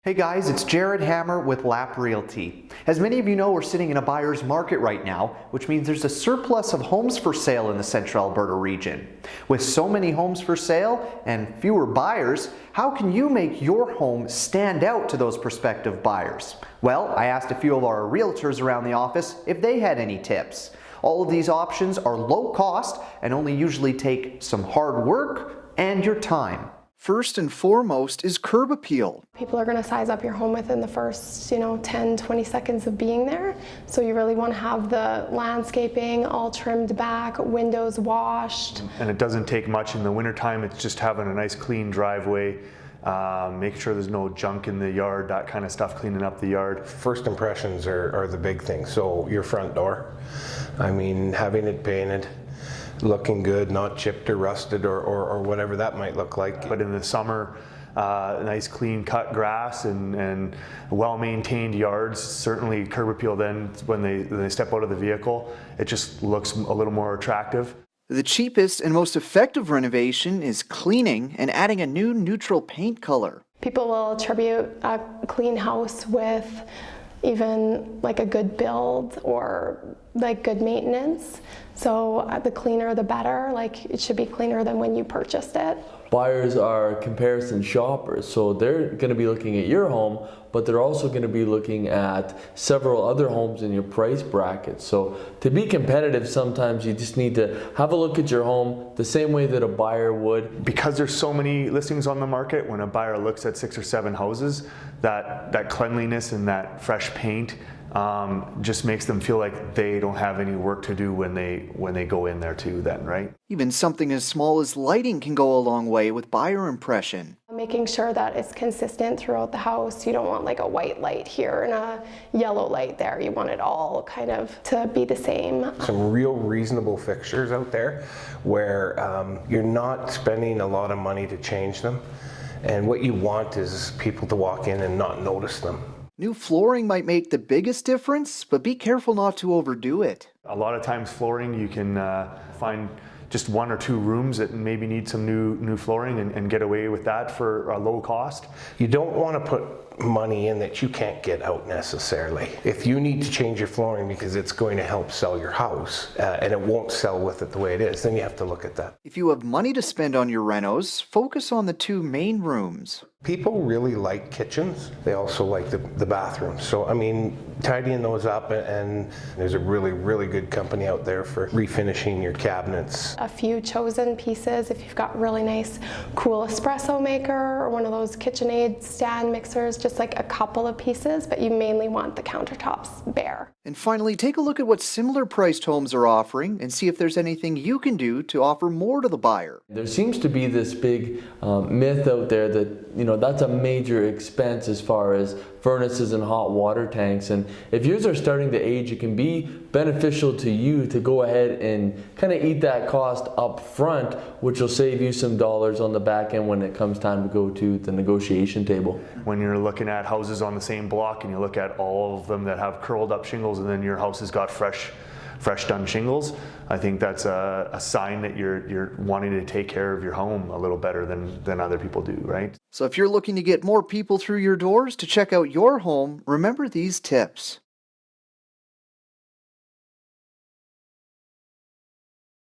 Hey guys, it's Jared Hammer with Lap Realty. As many of you know, we're sitting in a buyer's market right now, which means there's a surplus of homes for sale in the Central Alberta region. With so many homes for sale and fewer buyers, how can you make your home stand out to those prospective buyers? Well, I asked a few of our realtors around the office if they had any tips. All of these options are low cost and only usually take some hard work and your time. First and foremost is curb appeal. People are going to size up your home within the first, 10, 20 seconds of being there. So you really want to have the landscaping all trimmed back, windows washed. And it doesn't take much in the wintertime. It's just having a nice clean driveway, making sure there's no junk in the yard, that kind of stuff, cleaning up the yard. First impressions are the big thing. So your front door, having it painted, looking good, not chipped or rusted or whatever that might look like. But in the summer, nice clean cut grass and well-maintained yards, certainly curb appeal then when they step out of the vehicle, it just looks a little more attractive. The cheapest and most effective renovation is cleaning and adding a new neutral paint color. People will attribute a clean house with even like a good build or like good maintenance. So the cleaner the better, it should be cleaner than when you purchased it. Buyers are comparison shoppers, so they're going to be looking at your home, but they're also going to be looking at several other homes in your price bracket. So to be competitive, sometimes you just need to have a look at your home the same way that a buyer would. Because there's so many listings on the market, when a buyer looks at 6 or 7 houses, that cleanliness and that fresh paint just makes them feel like they don't have any work to do when they go in there too then, right? Even something as small as lighting can go a long way with buyer impression. Making sure that it's consistent throughout the house. You don't want like a white light here and a yellow light there. You want it all kind of to be the same. Some real reasonable fixtures out there where you're not spending a lot of money to change them. And what you want is people to walk in and not notice them. New flooring might make the biggest difference, but be careful not to overdo it. A lot of times flooring, you can find just 1 or 2 rooms that maybe need some new flooring and get away with that for a low cost. You don't want to put money in that you can't get out necessarily. If you need to change your flooring because it's going to help sell your house and it won't sell with it the way it is, then you have to look at that. If you have money to spend on your renos, focus on the 2 main rooms. People really like kitchens. They also like the bathrooms. So, tidying those up, and there's a really good company out there for refinishing your cabinets. A few chosen pieces, if you've got really nice, cool espresso maker or one of those KitchenAid stand mixers, just like a couple of pieces, but you mainly want the countertops bare. And finally, take a look at what similar priced homes are offering and see if there's anything you can do to offer more to the buyer. There seems to be this big myth out there that, that's a major expense as far as furnaces and hot water tanks. And if yours are starting to age, it can be beneficial to you to go ahead and kind of eat that cost up front, which will save you some dollars on the back end when it comes time to go to the negotiation table. When you're looking at houses on the same block and you look at all of them that have curled up shingles and then your house has got fresh done shingles, I think that's a sign that you're wanting to take care of your home a little better than other people do, right? So if you're looking to get more people through your doors to check out your home, remember these tips.